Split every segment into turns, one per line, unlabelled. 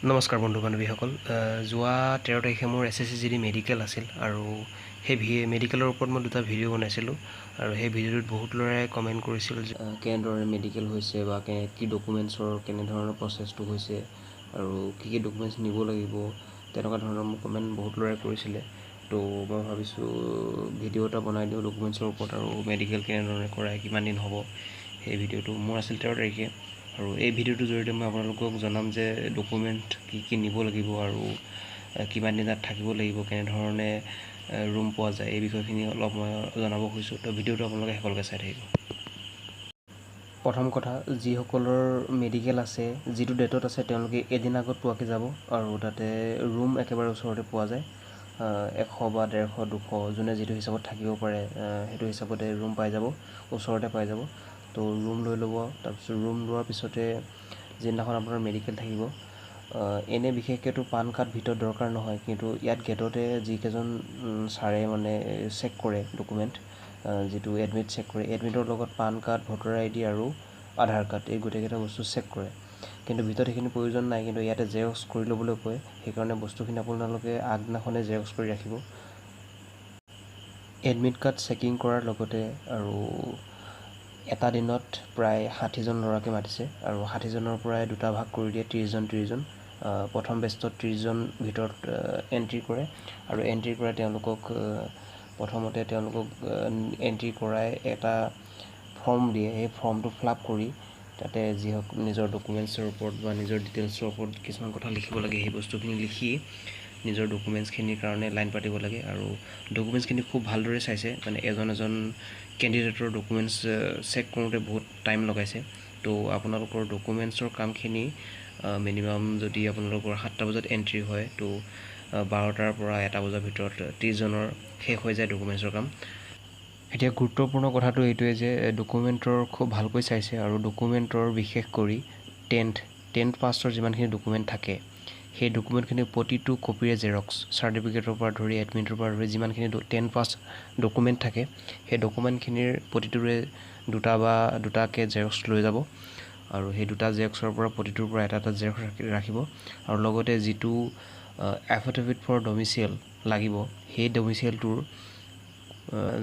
নমস্কাৰ বন্ধু বান্ধৱীসকল যোৱা 13 তাৰিখে মোৰ SSC জিডি মেডিকেল আছিল আৰু সেই মেডিকেলৰ ওপৰত মই দুটা ভিডিঅ' বনাইছিলোঁ আৰু সেই ভিডিঅ'টোত বহুত ল'ৰাই কমেণ্ট কৰিছিল যে কেনেদৰে মেডিকেল হৈছে বা কি ডকুমেণ্টছৰ কেনেধৰণৰ প্ৰচেছটো হৈছে আৰু কি ডকুমেণ্টছ নিব লাগিব তেনেকুৱা ধৰণৰ মোক কমেণ্ট বহুত ল'ৰাই কৰিছিলে। তো মই ভাবিছোঁ ভিডিঅ' এটা বনাই দিওঁ ডকুমেণ্টছৰ ওপৰত আৰু মেডিকেল কেনেধৰণে কৰায় কিমান দিন হ'ব। সেই ভিডিঅ'টো মোৰ আছিল 13 তাৰিখে আৰু এই ভিডিঅ'টোৰ জৰিয়তে মই আপোনালোকক জনাম যে ডকুমেণ্ট কি নিব লাগিব আৰু কিমান দিন তাত থাকিব লাগিব, কেনেধৰণে ৰুম পোৱা যায়, এই বিষয়খিনি অলপ মই জনাব খুজিছোঁ। তো ভিডিঅ'টো আপোনালোকে শেষলৈকে চাই থাকিব। প্ৰথম কথা, যিসকলৰ মেডিকেল আছে যিটো ডেটত আছে তেওঁলোকে এদিন আগত পোৱাকৈ যাব আৰু তাতে ৰুম একেবাৰে ওচৰতে পোৱা যায়। 100 বা 150, 200 যোনে যিটো হিচাপত থাকিব পাৰে সেইটো হিচাপতে ৰুম পাই যাব, ওচৰতে পাই যাব। তো ৰুম লৈ ল'ব। তাৰপিছত ৰুম লোৱাৰ পিছতে যিদিনাখন আপোনাৰ মেডিকেল থাকিব, এনে বিশেষকৈতো পান কাৰ্ড ভিতৰত দৰকাৰ নহয়, কিন্তু ইয়াত গেটতে যিকেইজন ছাৰে মানে চেক কৰে ডকুমেণ্ট, যিটো এডমিট চেক কৰে, এডমিটৰ লগত পান কাৰ্ড, ভোটাৰ ID আৰু আধাৰ কাৰ্ড এই গোটেইকেইটা বস্তু চেক কৰে। কিন্তু ভিতৰত সেইখিনি প্ৰয়োজন নাই, কিন্তু ইয়াতে জেৰক্স কৰি ল'বলৈ কয়। সেইকাৰণে বস্তুখিনি আপোনালোকে আগদিনাখনে জেৰক্স কৰি ৰাখিব। এডমিট কাৰ্ড চেকিং কৰাৰ লগতে আৰু এটা দিনত প্ৰায় 60জন ল'ৰাকে মাতিছে আৰু 60জনৰ পৰাই দুটা ভাগ কৰি দিয়ে, 30জন। প্ৰথম বেষ্টত 30জন ভিতৰত এণ্ট্ৰি কৰে আৰু এণ্ট্ৰি কৰাই তেওঁলোকক প্ৰথমতে এণ্ট্ৰি কৰাই এটা ফৰ্ম দিয়ে। সেই ফৰ্মটো ফিলআপ কৰি তাতে যিহওক নিজৰ ডকুমেণ্টছৰ ওপৰত বা নিজৰ ডিটেইলছৰ ওপৰত কিছুমান কথা লিখিব লাগে, সেই বস্তুখিনি লিখি নিজৰ ডকুমেণ্টছখিনিৰ কাৰণে লাইন পাতিব লাগে। আৰু ডকুমেণ্টছখিনি খুব ভালদৰে চাইছে, মানে এজন কেণ্ডিডেটৰ ডকুমেণ্টছ চেক কৰোঁতে বহুত টাইম লগাইছে। তো আপোনালোকৰ ডকুমেণ্টছৰ কামখিনি মিনিমাম যদি আপোনালোকৰ 7টা বজাত এণ্ট্ৰি হয়, তো 12টাৰ পৰা 1টা বজাৰ ভিতৰত 30জনৰ শেষ হৈ যায় ডকুমেণ্টছৰ কাম। এতিয়া গুৰুত্বপূৰ্ণ কথাটো এইটোৱে যে ডকুমেণ্টৰ খুব ভালকৈ চাইছে আৰু ডকুমেণ্টৰ বিশেষ কৰি 10th পাছৰ যিমানখিনি ডকুমেণ্ট থাকে, সেই ডকুমেণ্টখিনি প্ৰতিটো কপিৰে জেৰক্স, চাৰ্টিফিকেটৰ পৰা ধৰি এডমিটৰ পৰা ধৰি যিমানখিনি 10th পাছ ডকুমেণ্ট থাকে, সেই ডকুমেণ্টখিনিৰ প্ৰতিটোৰে দুটাকৈ জেৰক্স লৈ যাব আৰু সেই দুটা জেৰক্সৰ পৰা প্ৰতিটোৰ পৰা এটা জেৰক্স ৰাখিব। আৰু লগতে যিটো এফিডেভিট ফৰ ডমিচিয়েল লাগিব, সেই ডমিচিয়েলটোৰ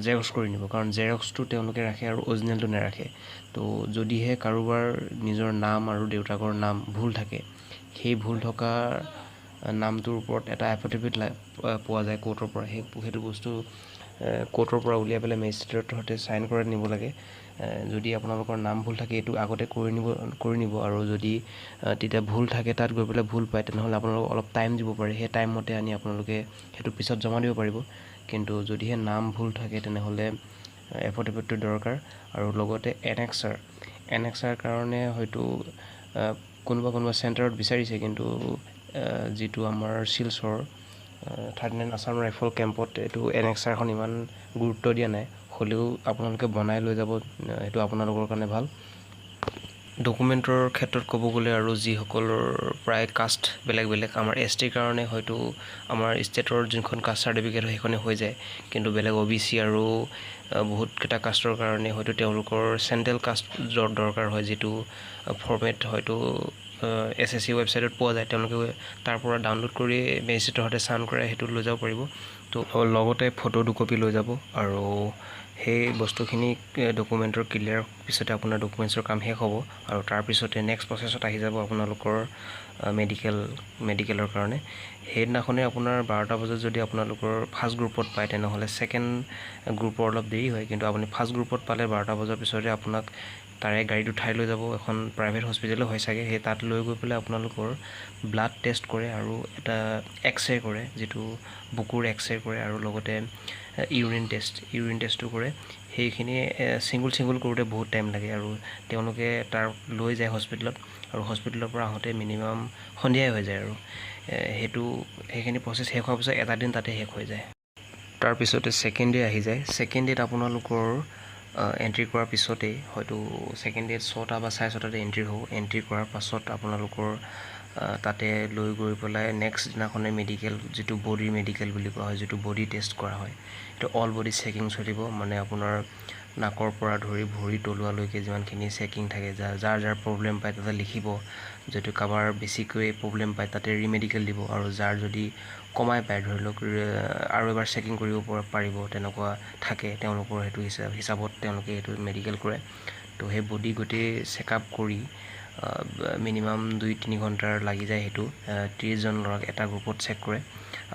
জেৰক্স কৰি নিব, কাৰণ জেৰক্সটো তেওঁলোকে ৰাখে আৰু অৰিজিনেলটো নাৰাখে। তো যদিহে কাৰোবাৰ নিজৰ নাম আৰু দেউতাকৰ নাম ভুল থাকে, সেই ভুল থকা নামটোৰ ওপৰত এটা এফিডেভিট পোৱা যায় কোৰ্টৰ পৰা। সেইটো বস্তু কোৰ্টৰ পৰা উলিয়াই পেলাই মেজিষ্ট্ৰেটৰ সৈতে চাইন কৰাই নিব লাগে। যদি আপোনালোকৰ নাম ভুল থাকে এইটো আগতে কৰি নিব আৰু যদি তেতিয়া ভুল থাকে, তাত গৈ পেলাই ভুল পায়, তেনেহ'লে আপোনালোকক অলপ টাইম দিব পাৰে। সেই টাইমমতে আনি আপোনালোকে সেইটো পিছত জমা দিব পাৰিব। কিন্তু যদিহে নাম ভুল থাকে তেনেহ'লে এফিডেভিটটো দৰকাৰ। আৰু লগতে এনেক্সাৰ কাৰণে হয়তো কোনোবা চেণ্টাৰত বিচাৰিছে, কিন্তু যিটো আমাৰ শিলচৰ 39 আছাম ৰাইফল কেম্পত এইটো এনেক্সাৰখন ইমান গুৰুত্ব দিয়া নাই। হ'লেও আপোনালোকে বনাই লৈ যাব, সেইটো আপোনালোকৰ কাৰণে ভাল। ডকুমেণ্টৰ ক্ষেত্ৰত ক'ব গ'লে আৰু যিসকলৰ প্ৰায় কাষ্ট বেলেগ, আমাৰ STৰ কাৰণে হয়তো আমাৰ ষ্টেটৰ যোনখন কাষ্ট চাৰ্টিফিকেট হয় সেইখনে হৈ যায়, কিন্তু বেলেগ OBC আৰু বহুতকেইটা কাষ্টৰ কাৰণে হয়তো তেওঁলোকৰ চেণ্ট্ৰেল কাষ্ট দৰকাৰ হয়, যিটো ফৰ্মেট হয়তো SSC ৱেবছাইটত পোৱা যায়। তেওঁলোকে তাৰ পৰা ডাউনলোড কৰি মেজিষ্ট্ৰেটৰ সৈতে চাইন কৰাই সেইটো লৈ যাব পাৰিব। তো লগতে ফটো 2 কপি লৈ যাব আৰু সেই বস্তুখিনি ডকুমেণ্টৰ ক্লিয়াৰ পিছতে আপোনাৰ ডকুমেণ্টছৰ কাম শেষ হ'ব আৰু তাৰপিছতে নেক্সট প্ৰচেছত আহি যাব আপোনালোকৰ মেডিকেলৰ কাৰণে। সেইদিনাখনে আপোনাৰ 12টা বজাত যদি আপোনালোকৰ ফাৰ্ষ্ট গ্ৰুপত পায়, তেনেহ'লে ছেকেণ্ড গ্ৰুপৰ অলপ দেৰি হয়, কিন্তু আপুনি ফাৰ্ষ্ট গ্ৰুপত পালে 12টা বজাৰ পিছতে আপোনাক তাৰে গাড়ীত উঠাই লৈ যাব, এখন প্ৰাইভেট হস্পিটেলো হয় চাগে, সেই তাত লৈ গৈ পেলাই আপোনালোকৰ ব্লাড টেষ্ট কৰে আৰু এটা এক্সৰে কৰে, যিটো বুকুৰ এক্সৰে কৰে আৰু লগতে ইউৰিন টেষ্টটো কৰে। সেইখিনি ছিংগুল কৰোঁতে বহুত টাইম লাগে আৰু তেওঁলোকে তাৰ লৈ যায় হস্পিটেলত আৰু হস্পিটেলৰ পৰা আহোঁতে মিনিমাম সন্ধিয়াই হৈ যায় আৰু সেইখিনি প্ৰচেছ শেষ হোৱাৰ পিছত এটা দিন তাতে শেষ হৈ যায়। তাৰপিছতে ছেকেণ্ড ডে আহি যায়। ছেকেণ্ড ডেত আপোনালোকৰ এণ্ট্ৰি কৰাৰ পিছতেই হয়তো ছেকেণ্ড ডেত 6টা বা 6:30 এণ্ট্ৰি হ'ব। এণ্ট্ৰি কৰাৰ পাছত আপোনালোকৰ তাতে লৈ গৈ পেলাই নেক্সট দিনাখনে মেডিকেল, যিটো বডি মেডিকেল বুলি কোৱা হয়, যিটো বডি টেষ্ট কৰা হয়, সেইটো অল বডি চেকিং চলিব। মানে আপোনাৰ নাকৰ পৰা ধৰি ভৰি তলুৱালৈকে যিমানখিনি চেকিং থাকে যাৰ যাৰ প্ৰব্লেম পায় তাতে লিখিব যদি কাৰোবাৰ বেছিকৈ প্ৰব্লেম পায় তাতে ৰিমেডিকেল দিব আৰু যাৰ যদি কমাই পায় ধৰি লওক আৰু এবাৰ চেকিং কৰিব পাৰিব তেনেকুৱা থাকে তেওঁলোকৰ সেইটো হিচাপত তেওঁলোকে সেইটো মেডিকেল কৰে তো সেই বডি গোটেই চেকআপ কৰি মিনিমাম 2-3 ঘণ্টাৰ লাগি যায় সেইটো 30জন ল'ৰাক এটা গ্ৰুপত চেক কৰে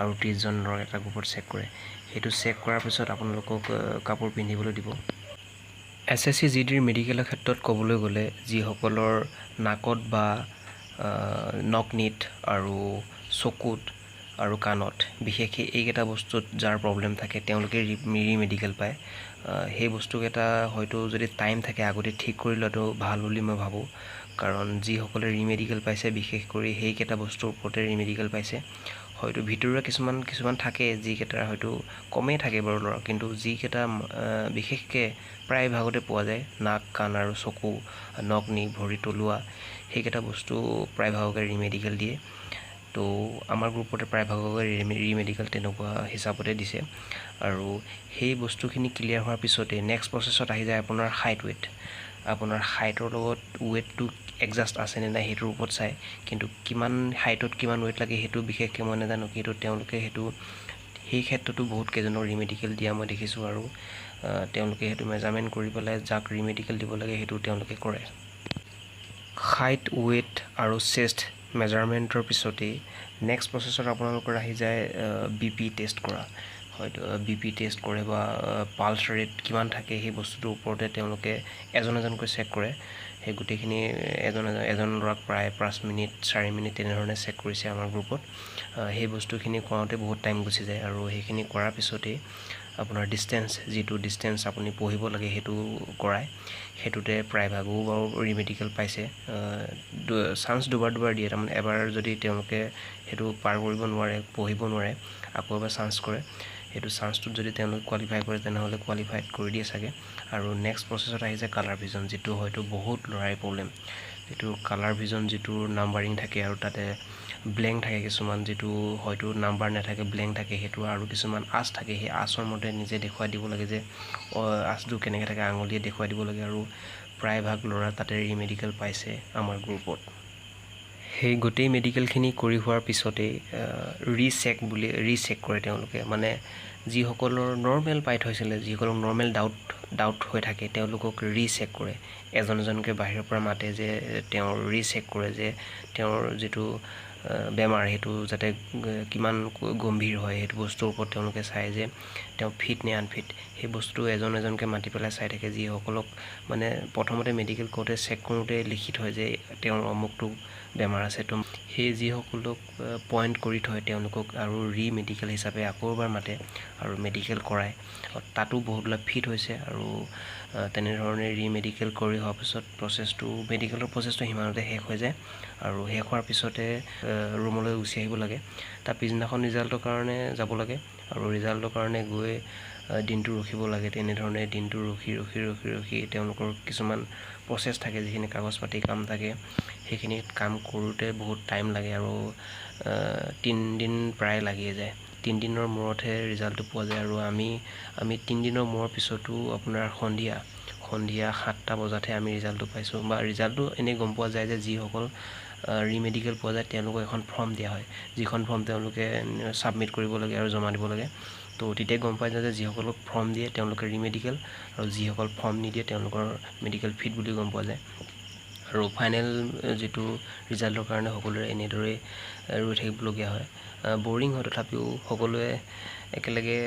আৰু 30জন ল'ৰাক এটা গ্ৰুপত চেক কৰে সেইটো চেক কৰাৰ পিছত আপোনালোকক কাপোৰ পিন্ধিবলৈ দিব SSC GDৰ মেডিকেলৰ ক্ষেত্ৰত ক'বলৈ গ'লে যিসকলৰ নাকত বা নকনিত আৰু চকুত আৰু কাণত বিশেষকৈ এইকেইটা বস্তুত যাৰ প্ৰব্লেম থাকে তেওঁলোকে ৰিমেডিকেল পায় সেই বস্তুকেইটা হয়তো যদি টাইম থাকে আগতে ঠিক কৰি লোৱাটো ভাল বুলি মই ভাবোঁ কাৰণ যিসকলে ৰিমেডিকেল পাইছে বিশেষ কৰি সেইকেইটা বস্তুৰ ওপৰতে ৰিমেডিকেল পাইছে হয়তো ভিতৰুৱা কিছুমান থাকে যিকেইটা হয়তো কমেই থাকে বাৰু ল'ৰা কিন্তু যিকেইটা বিশেষকৈ প্ৰায় ভাগতে পোৱা যায় নাক কাণ আৰু চকু নকনি ভৰি তলুৱা সেইকেইটা বস্তু প্ৰায় ভাগকে ৰিমেডিকেল দিয়ে তো আমাৰ গ্ৰুপতে প্ৰায় ভাগকে ৰিমেডিকেল তেনেকুৱা হিচাপতে দিছে আৰু সেই বস্তুখিনি ক্লিয়াৰ হোৱাৰ পিছতে নেক্সট প্ৰচেছত আহি যায় আপোনাৰ আপোনাৰ হাইটৰ লগত ৱেটটো এডজাষ্ট আছেনে নাই সেইটোৰ ওপৰত চাই কিন্তু কিমান হাইটত কিমান ৱেট লাগে সেইটো বিশেষকৈ মই নাজানো কিন্তু তেওঁলোকে সেইটো সেই ক্ষেত্ৰতো বহুত কেইজনৰ ৰিমেডিকেল দিয়া মই দেখিছোঁ আৰু তেওঁলোকে সেইটো মেজাৰমেণ্ট কৰি পেলাই যাক ৰিমেডিকেল দিব লাগে সেইটো তেওঁলোকে কৰে হাইট ৱেট আৰু চেষ্ট মেজাৰমেণ্টৰ পিছতেই নেক্সট প্ৰচেছত আপোনালোকৰ আহি যায় BP টেষ্ট কৰা হয়তো BP টেষ্ট কৰে বা পালছ ৰেট কিমান থাকে সেই বস্তুটোৰ ওপৰতে তেওঁলোকে এজনকৈ চেক কৰে সেই গোটেইখিনি এজন ল'ৰাক প্ৰায় 5 মিনিট 4 মিনিট তেনেধৰণে চেক কৰিছে আমাৰ গ্ৰুপত সেই বস্তুখিনি কৰাওঁতে বহুত টাইম গুচি যায় আৰু সেইখিনি কৰাৰ পিছতেই আপোনাৰ যিটো ডিষ্টেঞ্চ আপুনি পঢ়িব লাগে সেইটো কৰায় সেইটোতে প্ৰায়ভাগো বাৰু ৰিমেডিকেল পাইছে চান্স দুবাৰ দিয়ে তাৰমানে এবাৰ যদি তেওঁলোকে সেইটো পাৰ কৰিব নোৱাৰে পঢ়িব নোৱাৰে আকৌ এবাৰ চান্স কৰে সেইটো চান্সটোত যদি তেওঁলোকে কোৱালিফাই কৰে তেনেহ'লে কোৱালিফাইড কৰি দিয়ে চাগে আৰু নেক্সট প্ৰচেছত আহিছে কালাৰ ভিজন যিটো হয়তো বহুত ল'ৰাই প্ৰব্লেম যিটো কালাৰ ভিজন যিটো নাম্বাৰিং থাকে আৰু তাতে ব্লেংক থাকে কিছুমান যিটো হয়তো নাম্বাৰ নাথাকে ব্লেংক থাকে সেইটো আৰু কিছুমান আঁচ থাকে সেই আঁচৰ মতে নিজে দেখুৱাই দিব লাগে যে আঁচটো কেনেকৈ থাকে আঙুলিয়ে দেখুৱাই দিব লাগে আৰু প্ৰায়ভাগ ল'ৰা তাতে ৰিমেডিকেল পাইছে আমাৰ গ্ৰুপত সেই গোটেই মেডিকেলখিনি কৰি হোৱাৰ পিছতেই ৰিচেক কৰে তেওঁলোকে মানে যিসকলৰ নৰ্মেল পাই থৈছিলে যিসকলৰ নৰ্মেল ডাউট হৈ থাকে তেওঁলোকক ৰিচেক কৰে এজনকৈ বাহিৰৰ পৰা মাতে যে তেওঁ ৰিচেক কৰে যে তেওঁৰ যিটো বেমাৰ সেইটো যাতে কিমান গম্ভীৰ হয় সেইটো বস্তুৰ ওপৰত তেওঁলোকে চায় যে তেওঁ ফিট নে আনফিট সেই বস্তু এজনকৈ মাতি পেলাই চাই থাকে যিসকলক মানে প্ৰথমতে মেডিকেল কৰোঁতে চেক কৰোঁতে লিখি থয় যে তেওঁৰ অমুকটো বেমাৰ আছে তো সেই যিসকলক পইণ্ট কৰি থয় তেওঁলোকক আৰু ৰিমেডিকেল হিচাপে আকৌ এবাৰ মাতে আৰু মেডিকেল কৰায় তাতো বহুতবিলাক ফিট হৈছে আৰু তেনেধৰণে ৰিমেডিকেল কৰি হোৱাৰ পিছত মেডিকেলৰ প্ৰচেছটো সিমানতে শেষ হৈ যায় আৰু শেষ হোৱাৰ পিছতে ৰুমলৈ গুচি আহিব লাগে তাৰ পিছদিনাখন ৰিজাল্টৰ কাৰণে যাব লাগে আৰু ৰিজাল্টৰ কাৰণে গৈ দিনটো ৰখিব লাগে তেনেধৰণে দিনটো ৰখি তেওঁলোকৰ কিছুমান প্ৰচেছ থাকে যিখিনি কাগজ পাতি কাম থাকে সেইখিনি কাম কৰোঁতে বহুত টাইম লাগে আৰু 3 দিন প্ৰায় লাগিয়ে যায় 3 দিনৰ মূৰতহে ৰিজাল্টটো পোৱা যায় আৰু আমি 3 দিনৰ মূৰৰ পিছতো আপোনাৰ সন্ধিয়া 7টা বজাতহে আমি ৰিজাল্টটো পাইছোঁ বা ৰিজাল্টটো এনেই গম পোৱা যায় যে যিসকল ৰিমেডিকেল পোৱা যায় তেওঁলোকক এখন ফৰ্ম দিয়া হয় যিখন ফৰ্ম তেওঁলোকে ছাবমিট কৰিব লাগে আৰু জমা দিব লাগে তো তেতিয়াই গম পাই যায় যে যিসকলক ফৰ্ম দিয়ে তেওঁলোকে ৰিমেডিকেল আৰু যিসকল ফৰ্ম নিদিয়ে তেওঁলোকৰ মেডিকেল ফিট বুলি গম পোৱা যায় আৰু ফাইনেল যিটো ৰিজাল্টৰ কাৰণে সকলোৰে এনেদৰে ৰৈ থাকিবলগীয়া হয় বৰিং হয় তথাপিও সকলোৱে একেলগে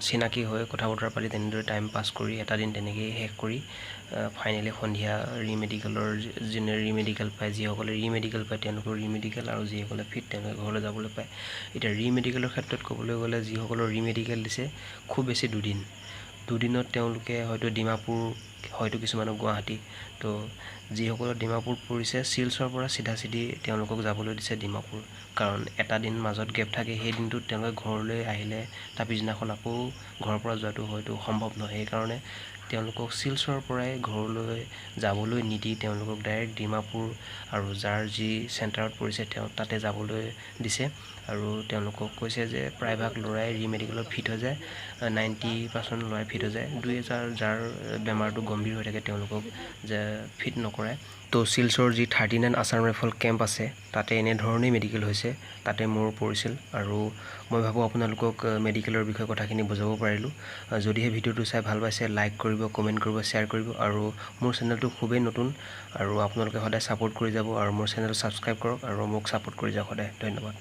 চিনাকি হৈ কথা বতৰা পাতি তেনেদৰে টাইম পাছ কৰি এটা দিন তেনেকৈ শেষ কৰি ফাইনেলি সন্ধিয়া যোনে ৰিমেডিকেল পায় যিসকলে ৰিমেডিকেল পায় তেওঁলোকৰ ৰিমেডিকেল আৰু যিসকলে ফিট তেওঁলোকে ঘৰলৈ যাবলৈ পায় এতিয়া ৰিমেডিকেলৰ ক্ষেত্ৰত ক'বলৈ গ'লে যিসকলৰ ৰিমেডিকেল দিছে খুব বেছি দুদিনত তেওঁলোকে হয়তো ডিমাপুৰ হয়তো কিছুমানক গুৱাহাটী। তো যিসকলৰ ডিমাপুৰ পৰিছে চিলচৰ পৰা চিধা চিধি তেওঁলোকক যাবলৈ দিছে ডিমাপুৰ, কাৰণ এটা দিন মাজত গেপ থাকে। সেই দিনটোত তেওঁলোকে ঘৰলৈ আহিলে তাৰ পিছদিনাখন আকৌ ঘৰৰ পৰা যোৱাটো হয়তো সম্ভৱ নহয়। সেইকাৰণে তেওঁলোকক চিলচৰ পৰাই ঘৰলৈ যাবলৈ নিদি তেওঁলোকক ডাইৰেক্ট ডিমাপুৰ আৰু যাৰ যি চেণ্টাৰত পৰিছে তেওঁ তাতে যাবলৈ দিছে। আৰু তেওঁলোকক কৈছে যে প্ৰায়ভাগ ল'ৰাই ৰিমেডিকেলত ফিট হৈ যায়, 90% ল'ৰাই ফিট হৈ যায়। 2-4 যাৰ বেমাৰটো গম্ভীৰ হৈ থাকে তেওঁলোকক যে ফিট নকৰায়। তো চিলচৰ যি 39 আছাম ৰাইফল কেম্প আছে তাতে এনেধৰণেই মেডিকেল হৈছে, তাতে মোৰ পৰিছিল। আৰু মই ভাবোঁ আপোনালোকক মেডিকেলৰ বিষয়ে কথাখিনি বুজাব পাৰিলোঁ। যদিহে ভিডিঅ'টো চাই ভাল পাইছে লাইক কৰিব, কমেণ্ট কৰিব, শ্বেয়াৰ কৰিব। আৰু মোৰ চেনেলটো খুবেই নতুন আৰু আপোনালোকে সদায় ছাপোৰ্ট কৰি যাব আৰু মোৰ চেনেলটো ছাবস্ক্ৰাইব কৰক আৰু মোক ছাপোৰ্ট কৰি যাওক সদায়। ধন্যবাদ।